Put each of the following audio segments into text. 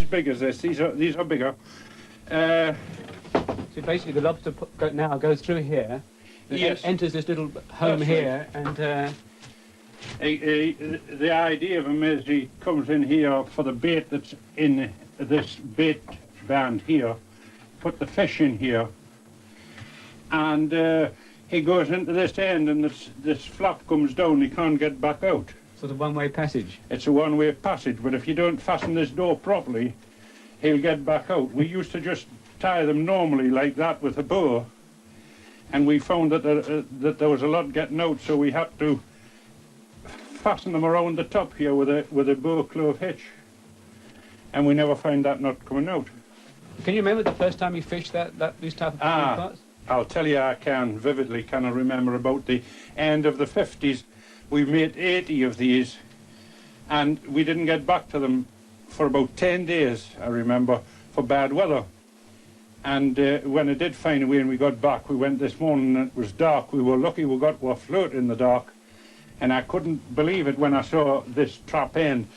big as this. These are bigger. So basically the lobster now goes through here, Yes. enters this little home That's here, right. and The idea of him is he comes in here for the bait that's in this bait band here, put the fish in here, and he goes into this end, and this flap comes down, he can't get back out. sort of one-way passage. It's a one-way passage, but if you don't fasten this door properly, he'll get back out. We used to just tie them normally like that with a bow, and we found that there was a lot getting out, so we had to fasten them around the top here with a bow clove hitch, and we never find that not coming out. Can you remember the first time you fished these type of parts? I'll tell you, I can vividly remember about the end of the 50s. We made 80 of these, and we didn't get back to them for about 10 days, I remember, for bad weather. And when it did find a way and we got back, we went this morning and it was dark. We were lucky we got afloat in the dark, and I couldn't believe it when I saw this trap end.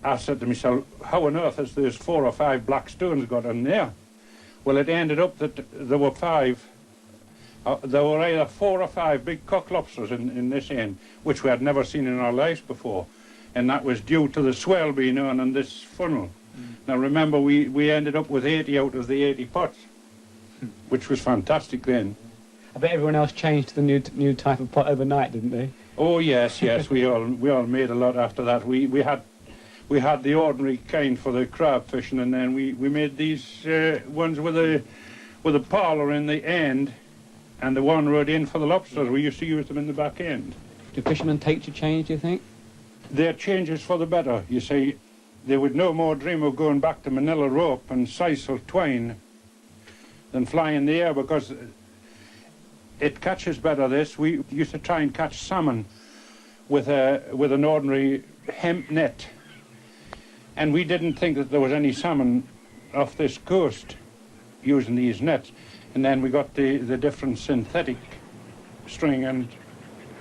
I said to myself, how on earth has those 4 or 5 black stones got in there? Well, it ended up that there were 5. There were either 4 or 5 big cock lobsters in this end, which we had never seen in our lives before. And that was due to the swell being on this funnel. Now remember, we ended up with 80 out of the 80 pots, which was fantastic then. I bet everyone else changed to the new type of pot overnight, didn't they? Oh yes, yes, we all made a lot after that. We had the ordinary kind for the crab fishing, and then we made these ones with a parlour in the end, and the one rod in for the lobsters. We used to use them in the back end. Do fishermen take to change, do you think? Their changes for the better. You see, they would no more dream of going back to manila rope and sisal twine than fly in the air, because it catches better, this. We used to try and catch salmon with an ordinary hemp net, and we didn't think that there was any salmon off this coast using these nets. And then we got the different synthetic string, and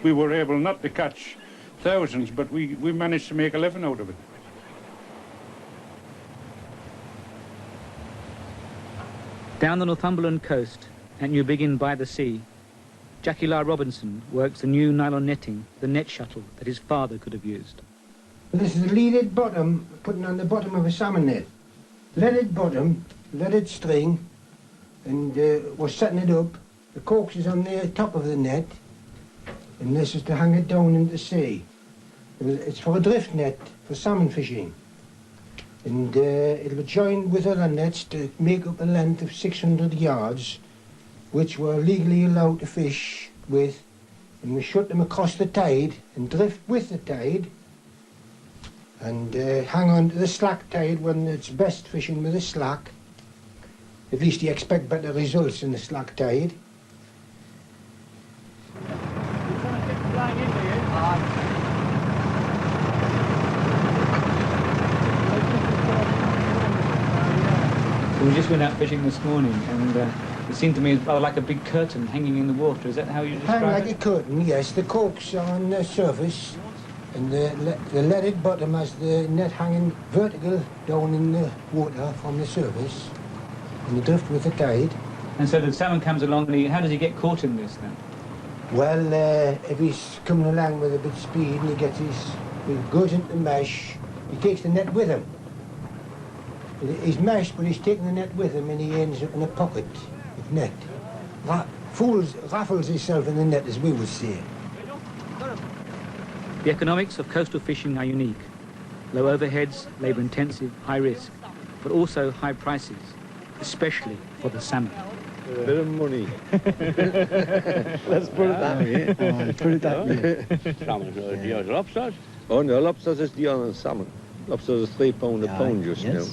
we were able not to catch thousands, but we managed to make a living out of it. Down the Northumberland coast, at Newbiggin by the sea, Jackie Lar Robinson works the new nylon netting, the net shuttle that his father could have used. This is a leaded bottom, putting on the bottom of a salmon net. Leaded bottom, leaded string, and we're setting it up. The corks is on the top of the net, and this is to hang it down in the sea. It's for a drift net, for salmon fishing. And it'll join with other nets to make up a length of 600 yards, which we're legally allowed to fish with. And we shut them across the tide and drift with the tide, and hang on to the slack tide when it's best fishing with the slack. At least you expect better results in the slack tide. So we just went out fishing this morning, and it seemed to me rather like a big curtain hanging in the water. Is that how you describe it? Hang like a curtain, yes. The corks are on the surface, and the leaded bottom has the net hanging vertical down in the water from the surface, and you drift with the tide. And so the salmon comes along, and how does he get caught in this then? Well, if he's coming along with a bit of speed and he goes into the mesh, he takes the net with him. He's meshed, but he's taking the net with him, and he ends up in a pocket of net. Raffles himself in the net, as we would say. The economics of coastal fishing are unique. Low overheads, labour-intensive, high risk, but also high prices, especially for the salmon. A bit of money. Let's put it that way. Put it that way. Salmon, do you have lobsters? Oh no, lobsters is the on salmon. Lobsters is £3 a pound just now.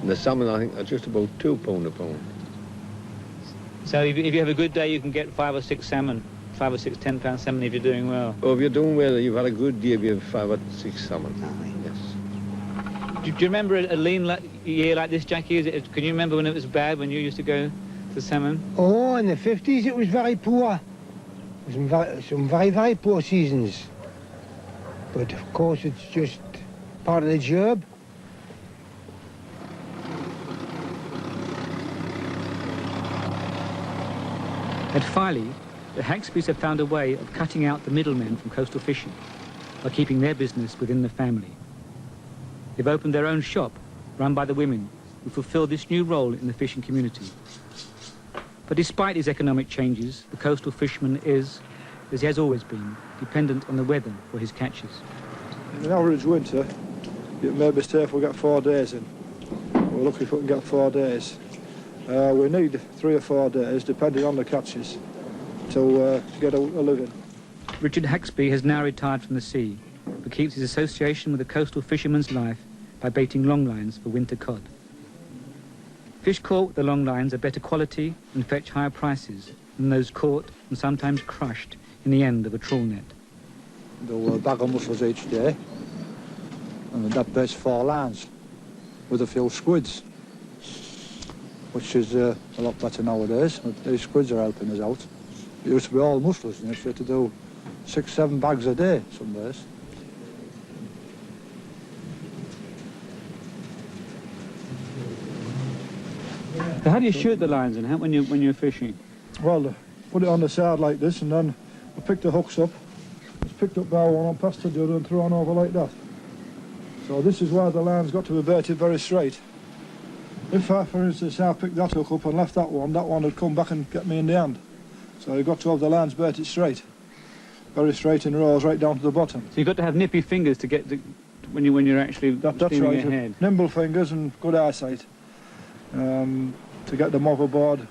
And the salmon, I think, are just about £2 a pound. So if you have a good day, you can get 5 or 6 salmon, 5 or 6 £10 salmon if you're doing well. Oh, if you're doing well, you've had a good day if you have 5 or 6 salmon. Yes. Do you remember a lean year like this, Jackie? Can you remember when it was bad, when you used to go to salmon? Oh, in the 50s it was very poor. It was some very, very poor seasons. But of course it's just part of the job. At Filey, the Haxbys have found a way of cutting out the middlemen from coastal fishing by keeping their business within the family. They've opened their own shop, run by the women, who fulfill this new role in the fishing community. But despite these economic changes, the coastal fisherman is, as he has always been, dependent on the weather for his catches. In an average winter, you maybe stay if we get 4 days in. We're lucky if we can get 4 days. We need 3 or 4 days, depending on the catches, to get a living. Richard Haxby has now retired from the sea, but keeps his association with the coastal fisherman's life by baiting longlines for winter cod. Fish caught with the longlines are better quality and fetch higher prices than those caught and sometimes crushed in the end of a trawl net. There were a bag of mussels each day, and that baits 4 lines with a few squids, which is a lot better nowadays. These squids are helping us out. It used to be all mussels, and you had to do 6, 7 bags a day some days. So how do you shoot the lines and when you're fishing? Well, put it on the side like this, and then I pick the hooks up. It's picked up by one and passed to the other and thrown over like that. So this is why the line's got to be baited very straight. If, for instance, I picked that hook up and left that one would come back and get me in the hand. So you've got to have the lines baited straight. Very straight in rows right down to the bottom. So you've got to have nippy fingers to get when you're actually That's right, your head. Nimble fingers and good eyesight to get them overboard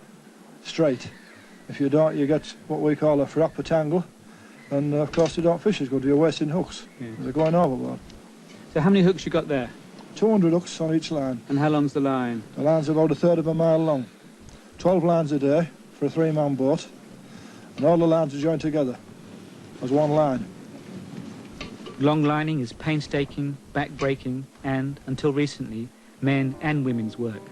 straight. If you don't, you get what we call a frapper tangle, and of course you don't fish as good. You're wasting hooks. Yeah. They're going overboard. So how many hooks you got there? 200 hooks on each line. And how long's the line? The line's about 1/3 of a mile long. 12 lines a day for a 3-man boat, and all the lines are joined together as one line. Long lining is painstaking, back-breaking, and, until recently, men and women's work.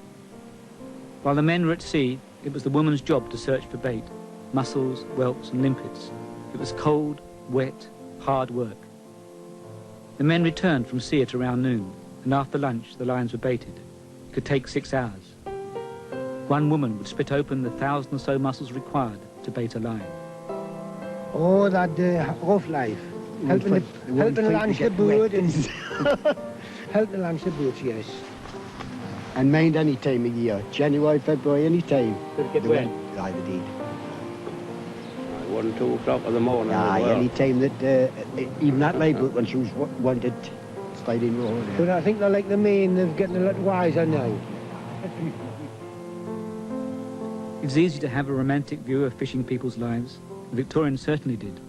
While the men were at sea, it was the woman's job to search for bait, mussels, whelks and limpets. It was cold, wet, hard work. The men returned from sea at around noon, and after lunch the lines were baited. It could take 6 hours. One woman would split open the 1,000 or so mussels required to bait a line. Oh, that rough life. Helping launch the boat and helping launch the boat, yes. And mind any time of year, January, February, any time. Did it get wet? Aye, they did. 1, 2 o'clock in the morning. Aye, any time that, even that label when she was wanted sliding roll. But I think they're like the men, they're getting a lot wiser now. It's easy to have a romantic view of fishing people's lives. The Victorians certainly did.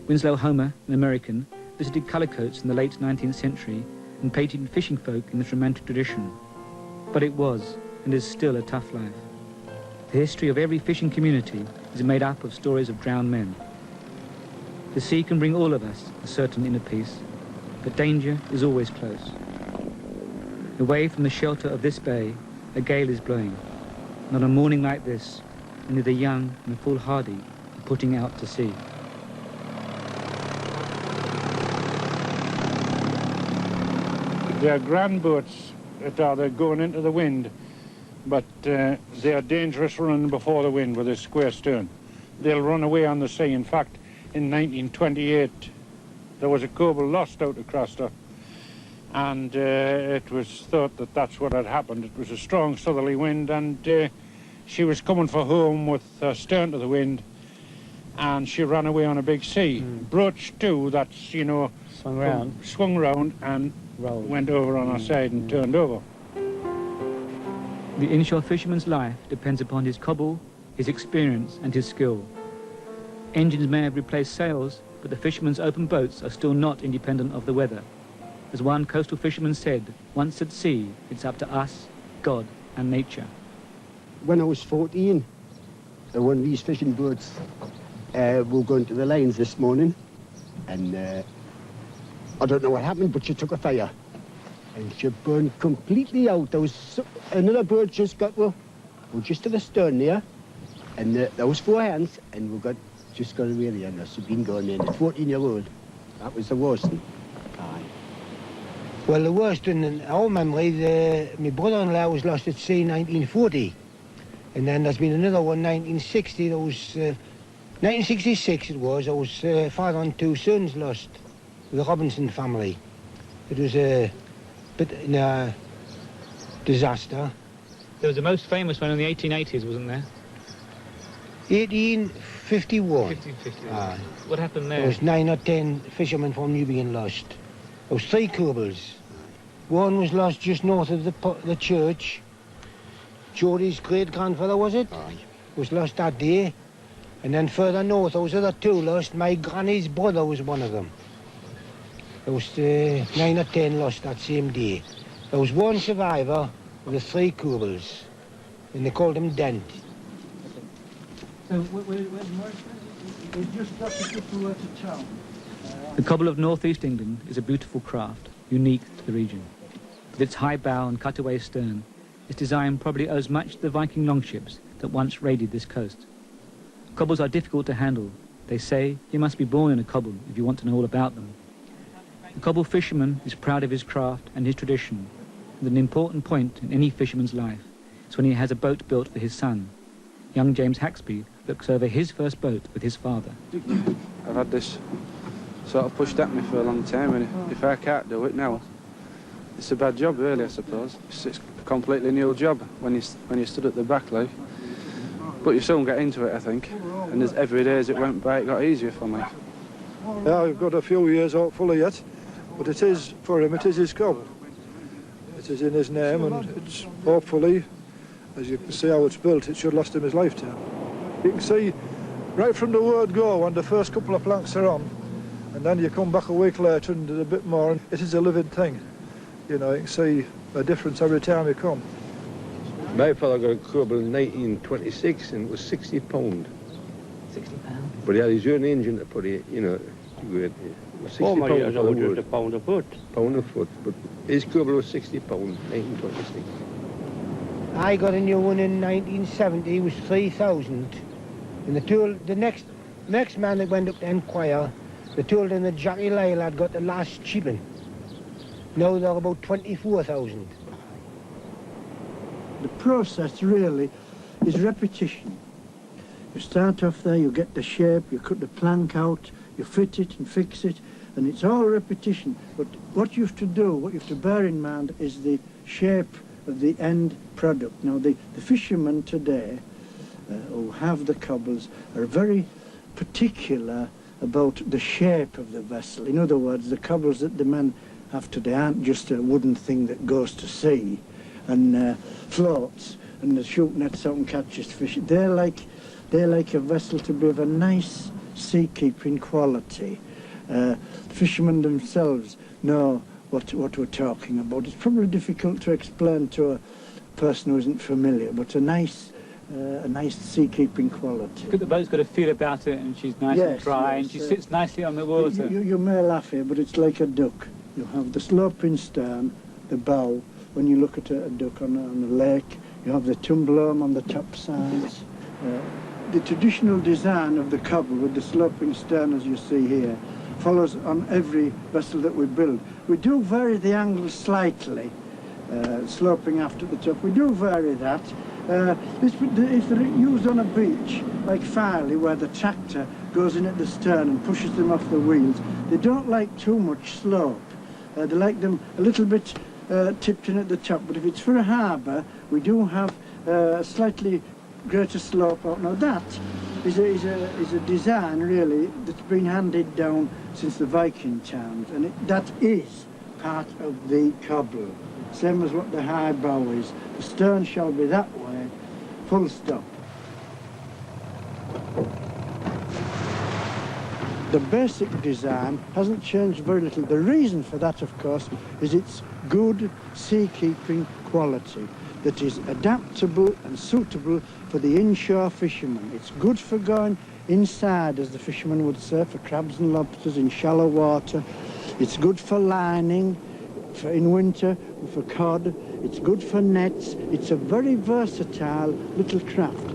Winslow Homer, an American, visited colourcoats in the late 19th century and painted fishing folk in this romantic tradition. But it was, and is still, a tough life. The history of every fishing community is made up of stories of drowned men. The sea can bring all of us a certain inner peace, but danger is always close. Away from the shelter of this bay, a gale is blowing. And on a morning like this, only the young and foolhardy are putting out to sea. They're grand boats that they're going into the wind, but they are dangerous running before the wind with a square stern. They'll run away on the sea. In fact, in 1928, there was a Coble lost out across there, and it was thought that that's what had happened. It was a strong southerly wind, and she was coming for home with her stern to the wind, and she ran away on a big sea. Broach too, that's, you know, swung round and went over on her side and turned over. The inshore fisherman's life depends upon his cobble, his experience and his skill. Engines may have replaced sails, but the fisherman's open boats are still not independent of the weather. As one coastal fisherman said, once at sea, it's up to us, God and nature. When I was 14, one of these fishing boats were going to the lines this morning, and I don't know what happened, but she took a fire. And she burned completely out. There was another boat just got, well, just to the stern there, and there was 4 hands, and we just got away there, and there's been going in. 14-year-old. That was the worst. Aye. Well, the worst in our memory, my brother-in-law was lost at sea in 1940. And then there's been another one, 1960, there was, 1966 it was, there was 5 on 2 sons lost, the Robinson family. It was a bit in a disaster. There was the most famous one in the 1880s, wasn't there? 1851. 1851. What happened there? There was 9 or 10 fishermen from Newbiggin lost. There was 3 Cobles. One was lost just north of the church. Geordie's great-grandfather, was it? Aye. Was lost that day. And then further north, there was other 2 lost. My granny's brother was one of them. There was 9 or 10 lost that same day. There was 1 survivor of the 3 Cobles, and they called him Dent. So where's Maurice? He's just got to get to town. The Coble of northeast England is a beautiful craft, unique to the region. With its high bow and cutaway stern, its design probably owes much to the Viking longships that once raided this coast. Cobles are difficult to handle. They say you must be born in a coble if you want to know all about them. The Coble fisherman is proud of his craft and his tradition, and an important point in any fisherman's life is when he has a boat built for his son. Young James Haxby looks over his first boat with his father. I've had this sort of pushed at me for a long time, and if I can't do it now, it's a bad job, really, I suppose. It's a completely new job when you stood at the back, like. But you soon get into it, I think, and as every day as it went by, it got easier for me. Yeah, we've got a few years hopefully yet, but it is, for him, it is his coble. It is in his name, and it's hopefully, as you can see how it's built, it should last him his lifetime. You can see right from the word go when the first couple of planks are on, and then you come back a week later and do a bit more, and it is a living thing. You know, you can see a difference every time you come. My father got a Coble in 1926 and it was £60. £60? But he had his own engine to put it, you know, it was £60 my years for the old, wood. just £1 a foot. £1 a foot, but his Coble was £60, 1926. I got a new one in 1970, it was 3,000. And the next man that went up to inquire, they told him that Jackie Lisle had got the last chipping. Now they're about 24,000. The process really is repetition. You start off there, you get the shape, you cut the plank out, you fit it and fix it, and it's all repetition. But what you have to do, what you have to bear in mind is the shape of the end product. Now the fishermen today who have the cobbles are very particular about the shape of the vessel. In other words, the cobbles that the men have today aren't just a wooden thing that goes to sea and floats and the shoot nets out and catches fish. They're like a vessel to be of a nice seakeeping quality. Fishermen themselves know what we're talking about. It's probably difficult to explain to a person who isn't familiar, but a nice seakeeping quality. The boat's got a feel about it, and she's nice and dry, and she sits nicely on the water. You may laugh here, but it's like a duck. You have the sloping stern, the bow. When you look at a duck on a lake, you have the tumble arm on the top sides. The traditional design of the Coble with the sloping stern, as you see here, follows on every vessel that we build. We do vary the angle slightly, sloping aft at the top. We do vary that. If they're used on a beach, like Filey, where the tractor goes in at the stern and pushes them off the wheels, they don't like too much slope. They like them a little bit tipped in at the top, but if it's for a harbour, we do have a slightly greater slope out. Now that is a design really that's been handed down since the Viking times, and that is part of the Coble, same as what the high bow is. The stern shall be that way, full stop. The basic design hasn't changed very little. The reason for that, of course, is its good seakeeping quality that is adaptable and suitable for the inshore fisherman. It's good for going inside, as the fishermen would say, for crabs and lobsters in shallow water. It's good for lining, in winter, for cod. It's good for nets. It's a very versatile little craft.